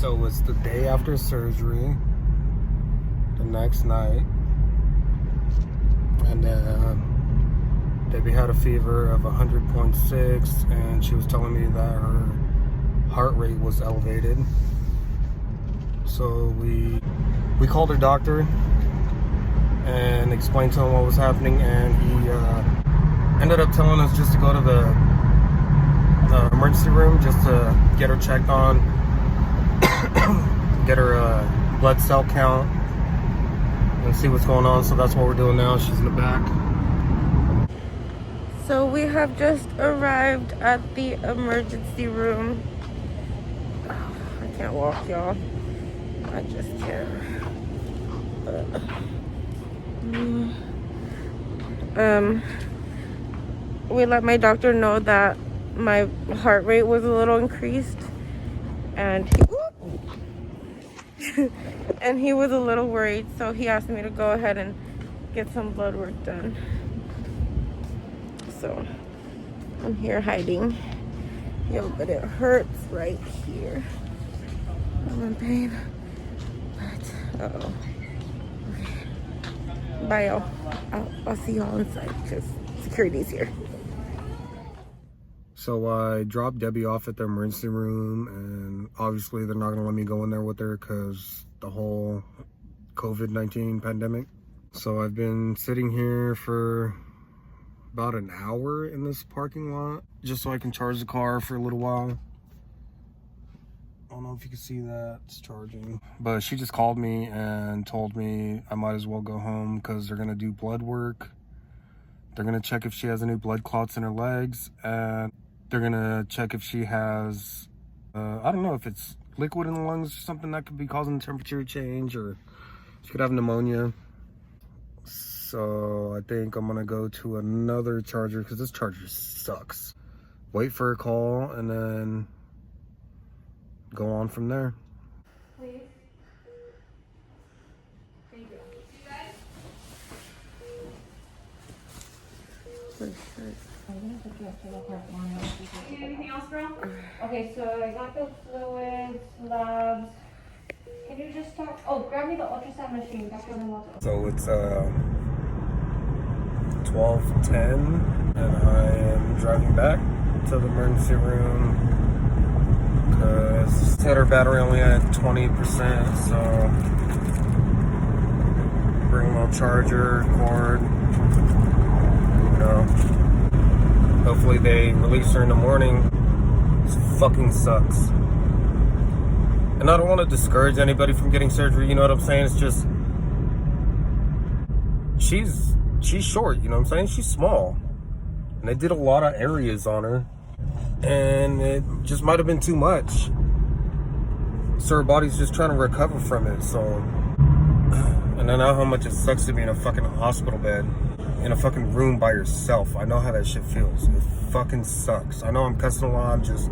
So it's the day after surgery, the next night, and Debbie had a fever of 100.6, and she was telling me that her heart rate was elevated. So we called her doctor and explained to him what was happening, and he ended up telling us just to go to the emergency room just to get her checked on, get her blood cell count, and see what's going on. So that's what we're doing now. She's in the back. So we have just arrived at the emergency room. Oh, I can't walk, y'all. I just can't. We let my doctor know that my heart rate was a little increased, and he was a little worried, so he asked me to go ahead and get some blood work done. So I'm here hiding. Yo, but it hurts right here. I'm in pain. But uh-oh. Okay. Bye, y'all. I'll see y'all inside because security's here. So I dropped Debbie off at the emergency room, and obviously they're not gonna let me go in there with her because the whole COVID-19 pandemic. So I've been sitting here for about an hour in this parking lot just so I can charge the car for a little while. I don't know if you can see that, it's charging. But she just called me and told me I might as well go home because they're gonna do blood work. They're gonna check if she has any blood clots in her legs, and they're gonna check if she has, I don't know if it's liquid in the lungs or something that could be causing temperature change, or she could have pneumonia. So I think I'm gonna go to another charger because this charger sucks. Wait for a call and then go on from there. Please. Thank you. You need anything else, girl? Okay, so I got the fluids, labs. Can you just talk? Oh, grab me the ultrasound machine. So it's 12:10, and I am driving back to the emergency room because had her battery only at 20%. So bring a little charger, cord. You know, hopefully they release her in the morning. This fucking sucks. And I don't want to discourage anybody from getting surgery, you know what I'm saying? It's just, she's short, you know what I'm saying? She's small. And they did a lot of areas on her, and it just might have been too much. So her body's just trying to recover from it, so. And I know how much it sucks to be in a fucking hospital bed, in a fucking room by yourself. I know how that shit feels. It fucking sucks. I know I'm cussing a lot, I'm just,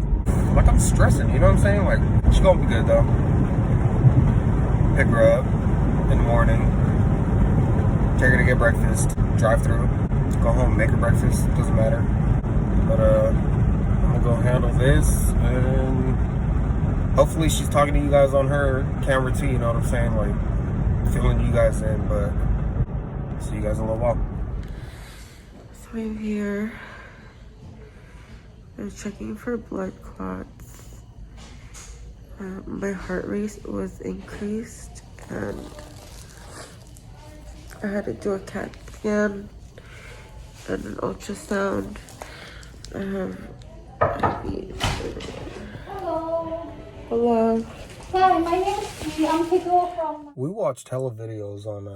like, I'm stressing, you know what I'm saying? Like, she's gonna be good though. Pick her up in the morning, take her to get breakfast, drive through, go home, make her breakfast, doesn't matter. But I'm gonna go handle this, and hopefully she's talking to you guys on her camera too, you know what I'm saying? Like, filling you guys in, but see you guys in a little while. So I'm here. They're checking for blood clots. My heart rate was increased, and I had to do a CAT scan and an ultrasound. Hello. Hello. Hi, my name is Steve. I'm Kiko from... We watched hella videos on,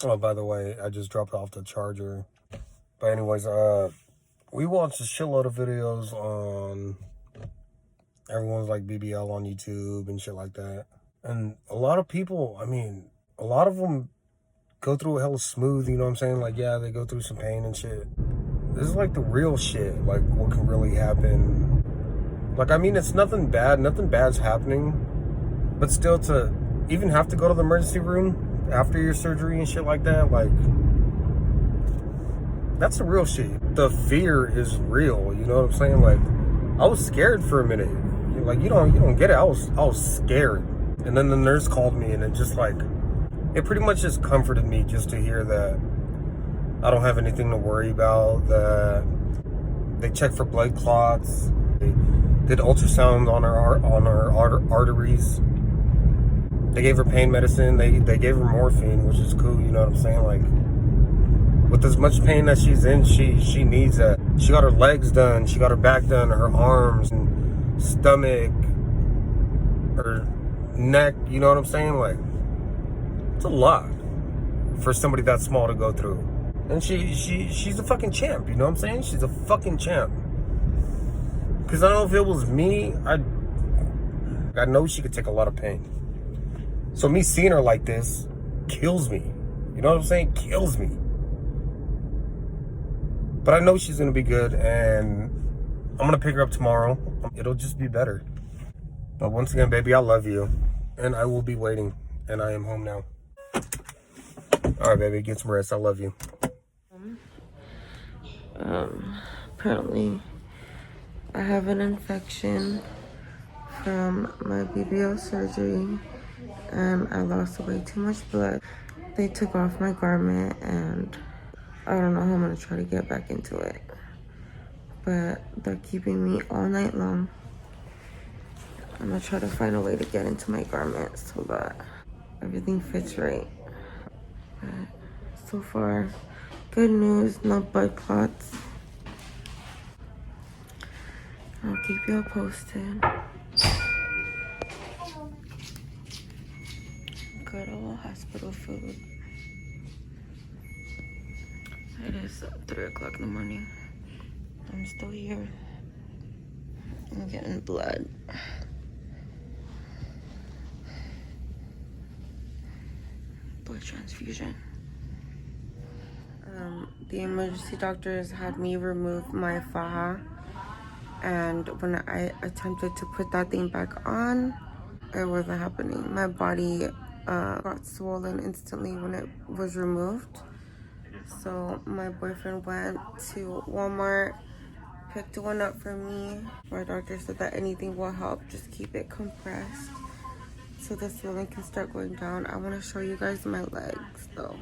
oh, by the way, I just dropped off the charger. But anyways, we watched a shitload of videos on everyone's like BBL on YouTube and shit like that. And a lot of people, I mean, a lot of them go through it hella smooth, you know what I'm saying? Like, yeah, they go through some pain and shit. This is like the real shit, like what can really happen. Like, I mean, it's nothing bad, nothing bad's happening. But still, to even have to go to the emergency room after your surgery and shit like that, like, that's the real shit. The fear is real, you know what I'm saying? Like, I was scared for a minute. Like, you don't get it. I was scared. And then the nurse called me, and it just like, it pretty much just comforted me just to hear that I don't have anything to worry about, that they checked for blood clots, they did ultrasound on her arteries, they gave her pain medicine, they gave her morphine, which is cool, you know what I'm saying? Like, with as much pain that she's in, she needs that. She got her legs done, she got her back done, her arms, and stomach, her neck, you know what I'm saying? Like, it's a lot for somebody that small to go through. And she's a fucking champ, you know what I'm saying? She's a fucking champ. Because I know if it was me, I know she could take a lot of pain. So me seeing her like this kills me. You know what I'm saying? Kills me. But I know she's going to be good, and I'm going to pick her up tomorrow. It'll just be better. But once again, baby, I love you. And I will be waiting. And I am home now. All right, baby, get some rest. I love you. Apparently I have an infection from my BBL surgery, and I lost way too much blood. They took off my garment, and I don't know how I'm gonna try to get back into it, but they're keeping me all night long. I'm gonna try to find a way to get into my garment so that everything fits right. But so far, good news, no blood clots. I'll keep you posted. Good old hospital food. It is 3 o'clock in the morning. I'm still here. I'm getting blood. Blood transfusion. The emergency doctors had me remove my faja, and when I attempted to put that thing back on, it wasn't happening. My body got swollen instantly when it was removed. So my boyfriend went to Walmart, picked one up for me. My doctor said that anything will help, just keep it compressed so the swelling can start going down. I want to show you guys my legs though.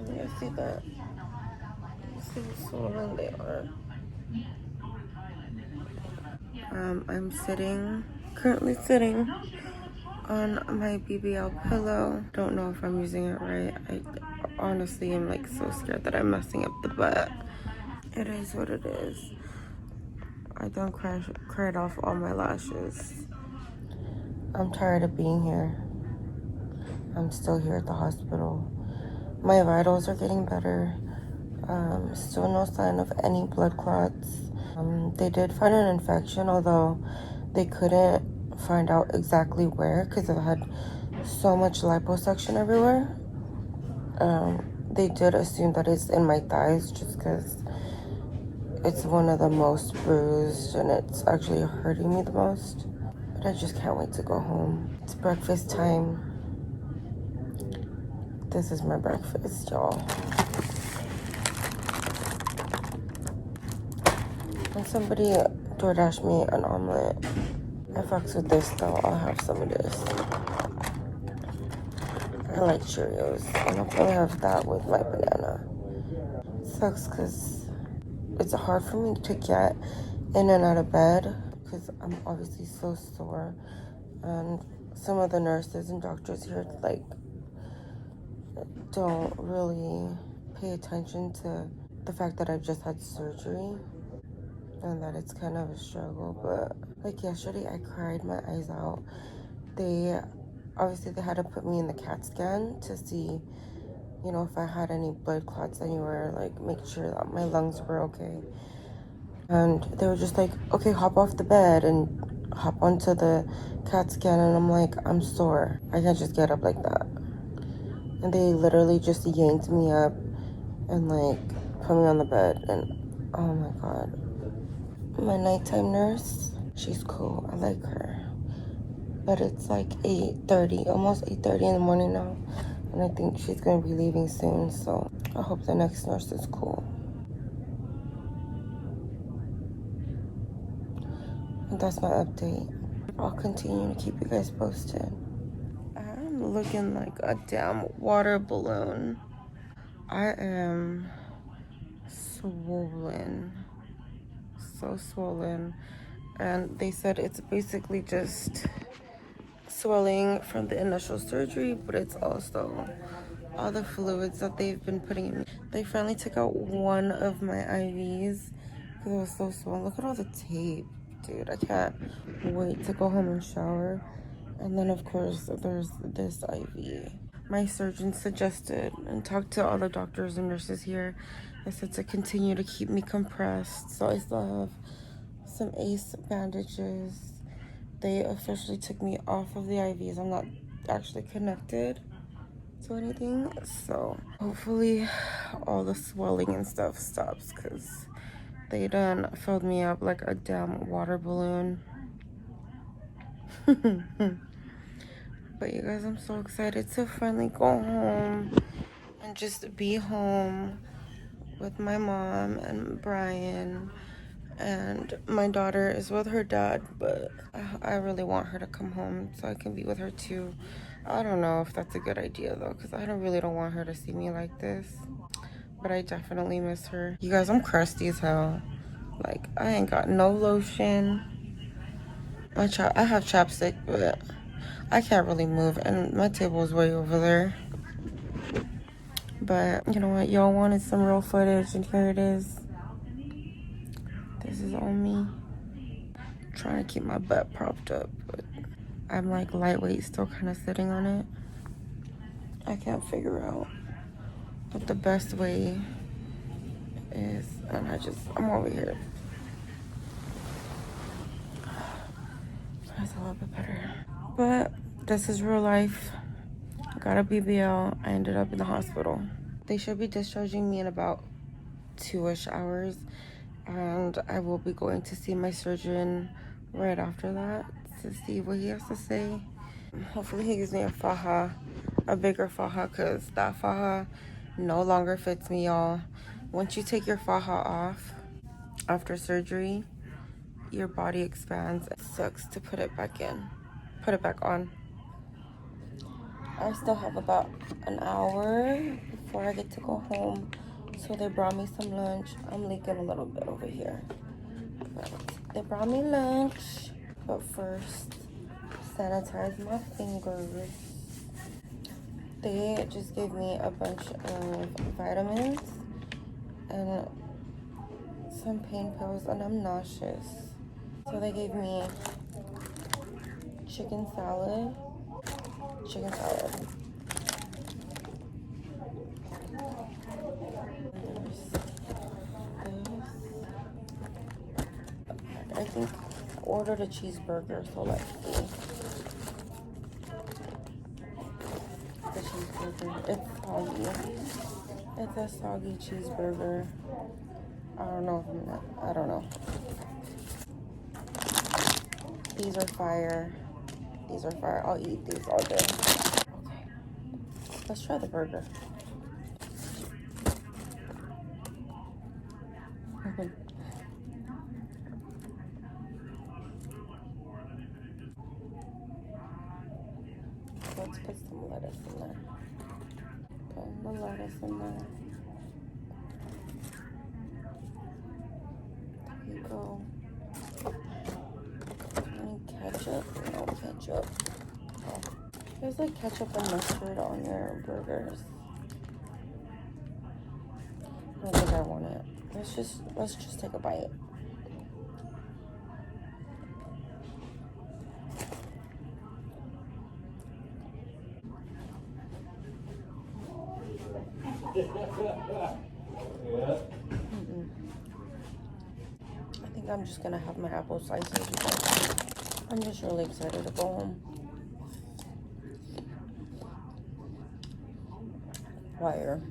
You see that? You see how swollen they are. I'm currently sitting on my BBL pillow. Don't know if I'm using it right. I honestly am like so scared that I'm messing up the butt. It is what it is. I done cried off all my lashes. I'm tired of being here. I'm still here at the hospital. My vitals are getting better. Still no sign of any blood clots. They did find an infection, although they couldn't find out exactly where because I had so much liposuction everywhere. They did assume that it's in my thighs just because it's one of the most bruised and it's actually hurting me the most. But I just can't wait to go home. It's breakfast time. This is my breakfast, y'all. And somebody DoorDashed me an omelet. I fucks with this though. I'll have some of this. I like Cheerios, and I'll probably have that with my banana. It sucks because it's hard for me to get in and out of bed because I'm obviously so sore. And some of the nurses and doctors here like don't really pay attention to the fact that I just had surgery and that it's kind of a struggle. But like yesterday, I cried my eyes out. They had to put me in the CAT scan to see, you know, if I had any blood clots anywhere, like make sure that my lungs were okay. And they were just like, okay, hop off the bed and hop onto the CAT scan. And I'm like, I'm sore. I can't just get up like that. And they literally just yanked me up and like put me on the bed. And oh my God. My nighttime nurse, she's cool. I like her. But it's like 8:30, almost 8:30 in the morning now. And I think she's going to be leaving soon. So I hope the next nurse is cool. that's my update. I'll continue to keep you guys posted. I'm looking like a damn water balloon. I am swollen. So swollen. And they said it's basically just swelling from the initial surgery, but it's also all the fluids that they've been putting in me. They finally took out one of my IVs because it was so swollen. Look at all the tape, dude. I can't wait to go home and shower. And then, of course, there's this IV. My surgeon suggested and talked to all the doctors and nurses here. I said to continue to keep me compressed. So I still have some ACE bandages. They officially took me off of the IVs. I'm not actually connected to anything. So hopefully all the swelling and stuff stops because they done filled me up like a damn water balloon. But you guys, I'm so excited to finally go home and just be home with my mom and Brian. And my daughter is with her dad, but I really want her to come home so I can be with her too. I don't know if that's a good idea though, because I really don't want her to see me like this. But I definitely miss her. You guys, I'm crusty as hell. Like, I ain't got no lotion. I have chapstick, but I can't really move, and my table is way over there. But you know what? Y'all wanted some real footage, and here it is. This is on me. I'm trying to keep my butt propped up, but I'm like lightweight, still kind of sitting on it. I can't figure out what the best way is, and I'm over here. That's a little bit better. But this is real life. I got a BBL. I ended up in the hospital. They should be discharging me in about 2-ish hours, and I will be going to see my surgeon right after that to see what he has to say. Hopefully he gives me a bigger faja, because that faja no longer fits me, y'all. Once you take your faja off after surgery, your body expands. It sucks to put it back on. I still have about an hour before I get to go home. So they brought me some lunch. I'm leaking a little bit over here. But they brought me lunch. But first, sanitize my fingers. They just gave me a bunch of vitamins and some pain pills, and I'm nauseous. So they gave me chicken salad. I think I ordered a cheeseburger, so let's see. The cheeseburger, it's soggy. It's a soggy cheeseburger. I don't know. These are fire. I'll eat these all day. Okay, let's try the burger. Let's put some lettuce in there. Put the lettuce in there. There you go. Any ketchup? No ketchup. Oh. There's like ketchup and mustard on your burgers. I don't think I want it. Let's just take a bite. I think I'm just gonna have my apple slices because I'm just really excited to go home. Fire.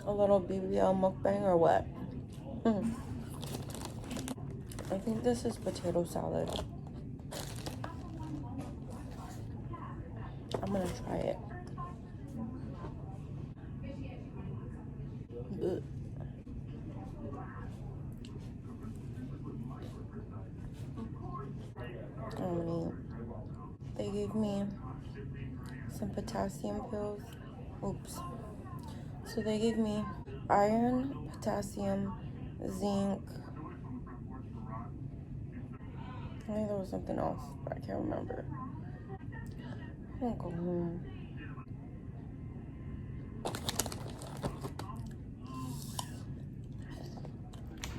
A little BBL mukbang or what? I think this is potato salad. I'm gonna try it. Ugh. They gave me some potassium pills. Oops. So they gave me iron, potassium, zinc. I think there was something else, but I can't remember. I'm gonna go home.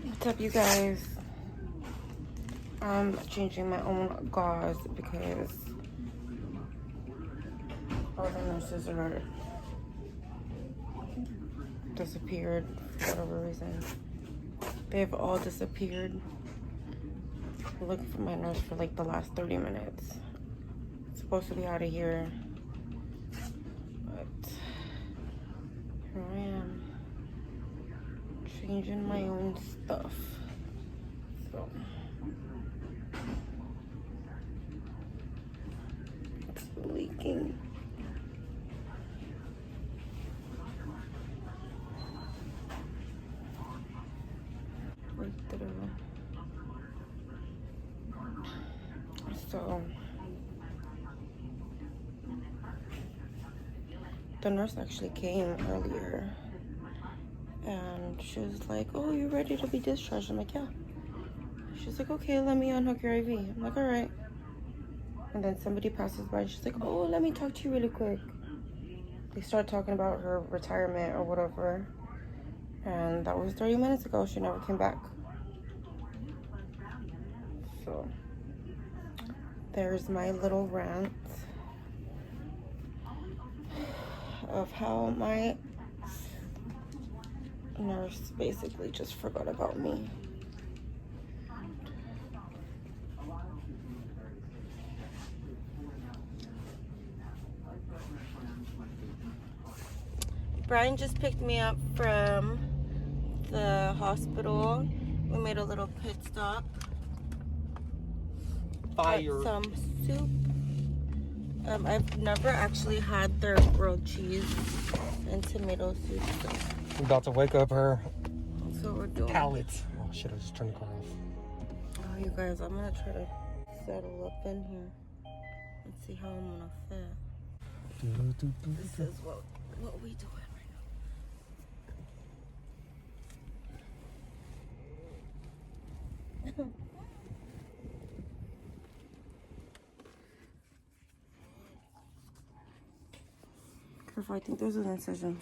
What's up, you guys? I'm changing my own gauze because all the nurses are disappeared for whatever reason. They've all disappeared. I'm looking for my nurse for like the last 30 minutes. I'm supposed to be out of here, but here I am changing my own stuff. So it's leaking. Right through. So the nurse actually came earlier and she was like, "Oh, you're ready to be discharged?" I'm like, "Yeah." She's like, "Okay, let me unhook your IV." I'm like, "All right." And then somebody passes by and she's like, "Oh, let me talk to you really quick." They start talking about her retirement or whatever. And that was 30 minutes ago. She never came back. So there's my little rant of how my nurse basically just forgot about me. Brian just picked me up from the hospital. We made a little pit stop. Fire. Got some soup. I've never actually had their grilled cheese and tomato soup. So We're about to wake up her that's what we're doing. palate. Oh shit, I just turned the car off. Oh, you guys, I'm gonna try to settle up in here and see how I'm gonna fit. This is what we doing right now. Careful, I think there's an incision.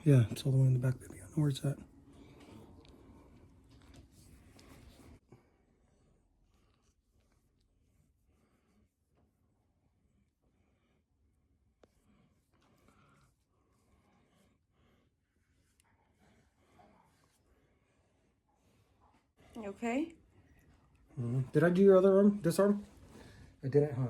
Yeah, it's all the way in the back, baby. I know where it's at. You okay? Did I do your other arm? This arm? I didn't, huh?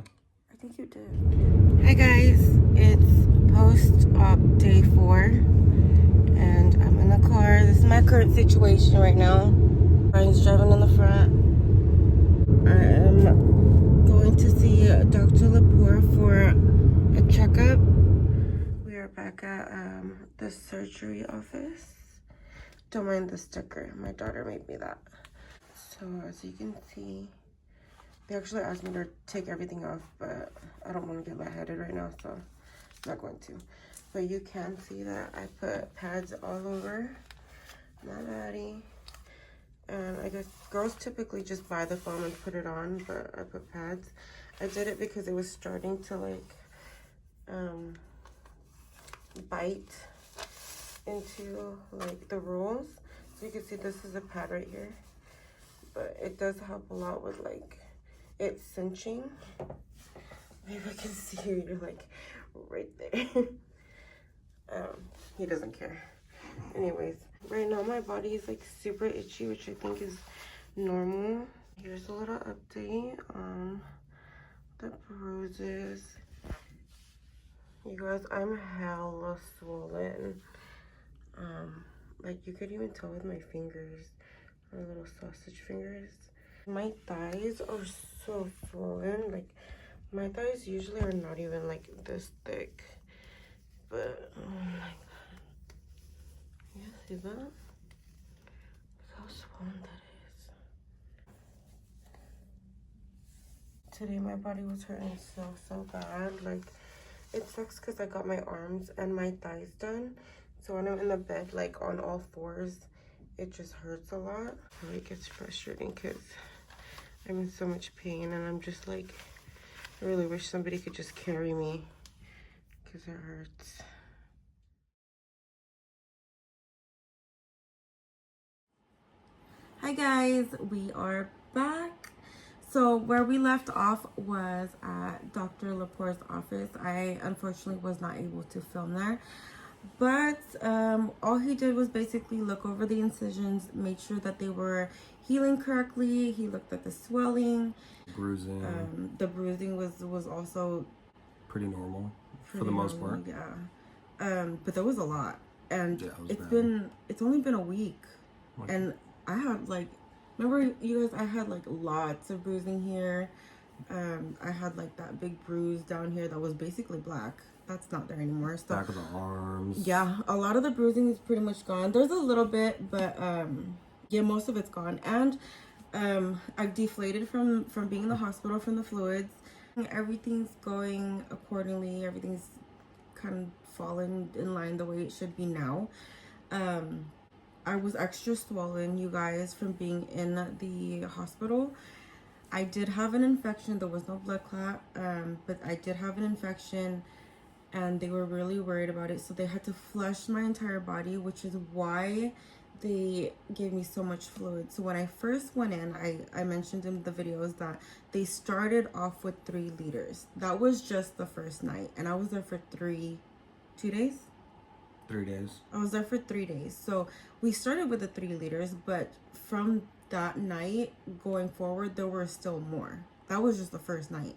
I think you did. Hi guys, it's post-op day 4 and I'm in the car. This is my current situation right now. Brian's driving in the front. I am going to see Dr. Lepore for a checkup. We are back at the surgery office. Don't mind the sticker. My daughter made me that. So as you can see, they actually asked me to take everything off, but I don't want to get lightheaded right now, so I'm not going to. But you can see that I put pads all over my body. And I guess girls typically just buy the foam and put it on, but I put pads. I did it because it was starting to like bite into like the rolls. So you can see this is a pad right here, but it does help a lot with like it cinching. Maybe I can see you, you're like right there. He doesn't care. Anyways, right now my body is like super itchy, which I think is normal. Here's a little update on the bruises. You guys, I'm hella swollen. Like you could even tell with my fingers, my little sausage fingers. My thighs are so swollen. Like my thighs usually are not even like this thick, but oh my god. You see that? Look how swollen that is. Today my body was hurting so bad. Like, it sucks because I got my arms and my thighs done. So when I'm in the bed, like on all fours, it just hurts a lot. It gets frustrating because I'm in so much pain and I'm just like, I really wish somebody could just carry me because it hurts. Hi guys, we are back. So where we left off was at Dr. Laporte's office. I unfortunately was not able to film there, but all he did was basically look over the incisions, make sure that they were healing correctly. He looked at the swelling, Bruising. The bruising was also Pretty normal for the most part. Yeah, but there was a lot, and Yeah, it's only been a week, Okay. and I had like, remember you guys, I had like lots of bruising here. I had like that big bruise down here that was basically black. That's not there anymore. So Back of the arms. yeah, a lot of the bruising is pretty much gone. There's a little bit, but yeah, most of it's gone. And I've deflated from being in the hospital from the fluids. Everything's going accordingly. Everything's kind of falling in line the way it should be now. I was extra swollen, you guys, from being in the hospital. I did have an infection. There was no blood clot, but I did have an infection, and they were really worried about it. So they had to flush my entire body, which is why they gave me so much fluid. So when I first went in, I mentioned in the videos that they started off with 3 liters. That was just the first night, and I was there for 2 days. 3 days. I was there for 3 days. So we started with the 3 liters, but from that night going forward, there were still more. That was just the first night.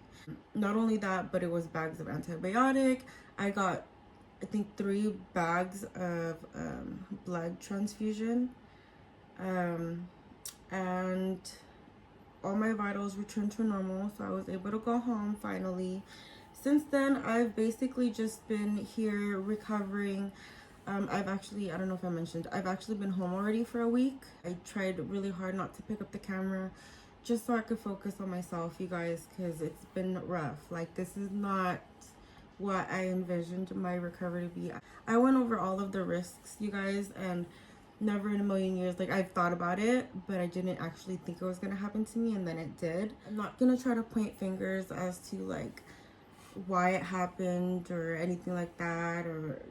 Not only that, but it was bags of antibiotic. I got, I think, 3 bags of blood transfusion. And all my vitals returned to normal, so I was able to go home finally. Since then, I've basically just been here recovering. I've actually, I don't know if I mentioned, I've actually been home already for a week. I tried really hard not to pick up the camera just so I could focus on myself, you guys, because it's been rough. Like, this is not what I envisioned my recovery to be. I went over all of the risks, you guys, and never in a million years, like, I've thought about it, but I didn't actually think it was gonna happen to me, and then it did. I'm not gonna try to point fingers as to like why it happened or anything like that, or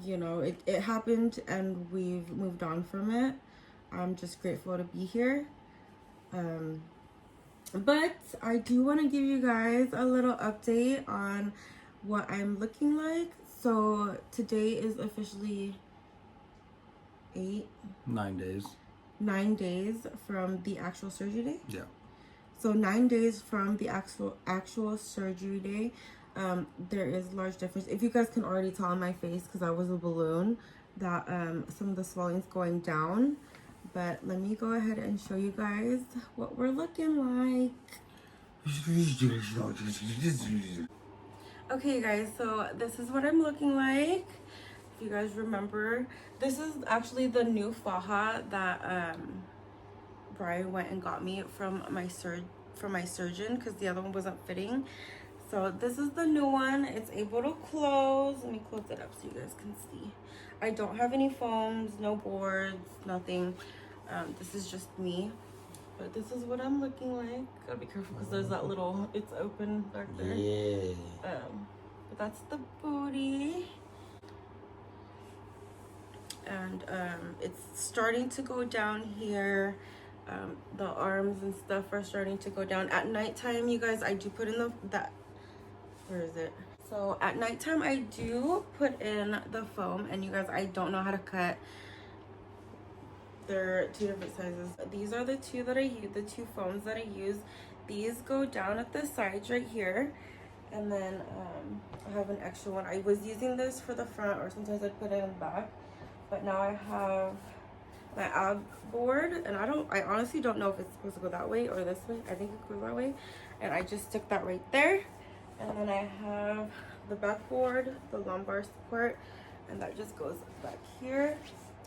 you know, it happened and we've moved on from it. I'm just grateful to be here. But I do want to give you guys a little update on what I'm looking like. So today is officially 9 days. 9 days from the actual surgery day. Yeah. So 9 days from the actual surgery day. There is a large difference. If you guys can already tell on my face, because I was a balloon, that some of the swelling's going down. But let me go ahead and show you guys what we're looking like. Okay guys, so this is what I'm looking like. If you guys remember, this is actually the new faja that Brian went and got me from my surgeon, because the other one wasn't fitting. So this is the new one. It's able to close. Let me close it up so you guys can see. I don't have any foams, no boards, nothing. This is just me. But this is what I'm looking like. Gotta be careful because there's that little, it's open back there. Yeah. But that's the booty. And it's starting to go down here. The arms and stuff are starting to go down. At nighttime, you guys, I do put in where is it? So at nighttime, I do put in the foam, and you guys, I don't know how to cut. They're 2 different sizes. These are the 2 that I use, the 2 foams that I use. These go down at the sides right here. And then I have an extra one. I was using this for the front, or sometimes I put it in the back. But now I have my ab board, and I honestly don't know if it's supposed to go that way or this way. I think it goes that way. And I just stick that right there. And then I have the backboard, the lumbar support, and that just goes back here.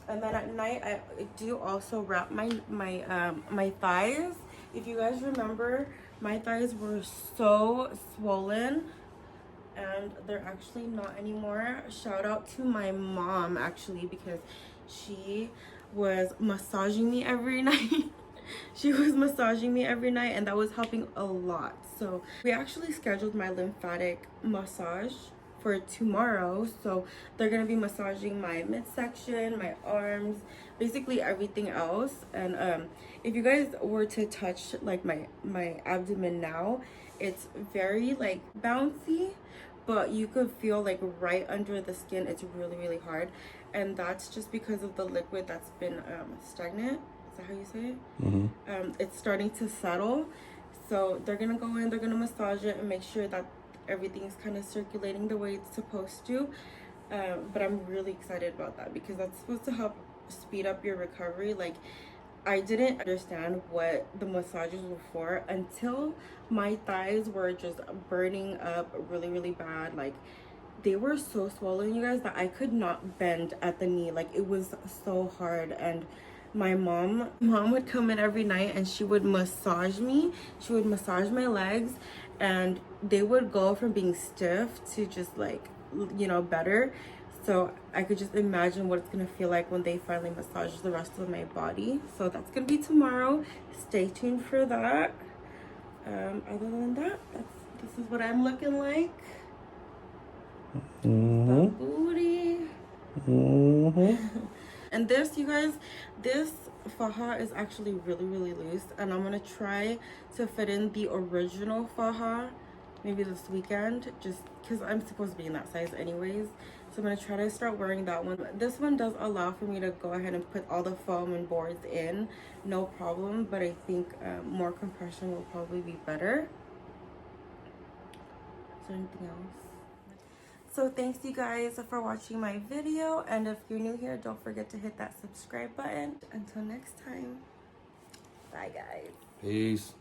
And then at night, I do also wrap my thighs If you guys remember, my thighs were so swollen and they're actually not anymore. Shout out to my mom actually, because she was massaging me every night. She was massaging me every night and that was helping a lot. So we actually scheduled my lymphatic massage for tomorrow. So they're gonna be massaging my midsection, my arms, basically everything else. And if you guys were to touch like my abdomen now, it's very like bouncy, but you could feel like right under the skin it's really hard, and that's just because of the liquid that's been stagnant. Is that how you say it? It's starting to settle. So they're gonna go in, they're gonna massage it and make sure that everything's kind of circulating the way it's supposed to. But I'm really excited about that because that's supposed to help speed up your recovery. Like, I didn't understand what the massages were for until my thighs were just burning up really bad. Like, they were so swollen, you guys, that I could not bend at the knee. Like, it was so hard. And my mom would come in every night and she would massage me. She would massage my legs and they would go from being stiff to just like, you know, better. So I could just imagine what it's gonna feel like when they finally massage the rest of my body. So that's gonna be tomorrow. Stay tuned for that. Other than that, this is what I'm looking like. The booty. And this, you guys, this faja is actually really loose, and I'm gonna try to fit in the original faja maybe this weekend, just because I'm supposed to be in that size anyways. So I'm gonna try to start wearing that one. This one does allow for me to go ahead and put all the foam and boards in, no problem, but I think more compression will probably be better. Is there anything else? So thanks you guys for watching my video, and if you're new here, don't forget to hit that subscribe button. Until next time, bye guys. Peace.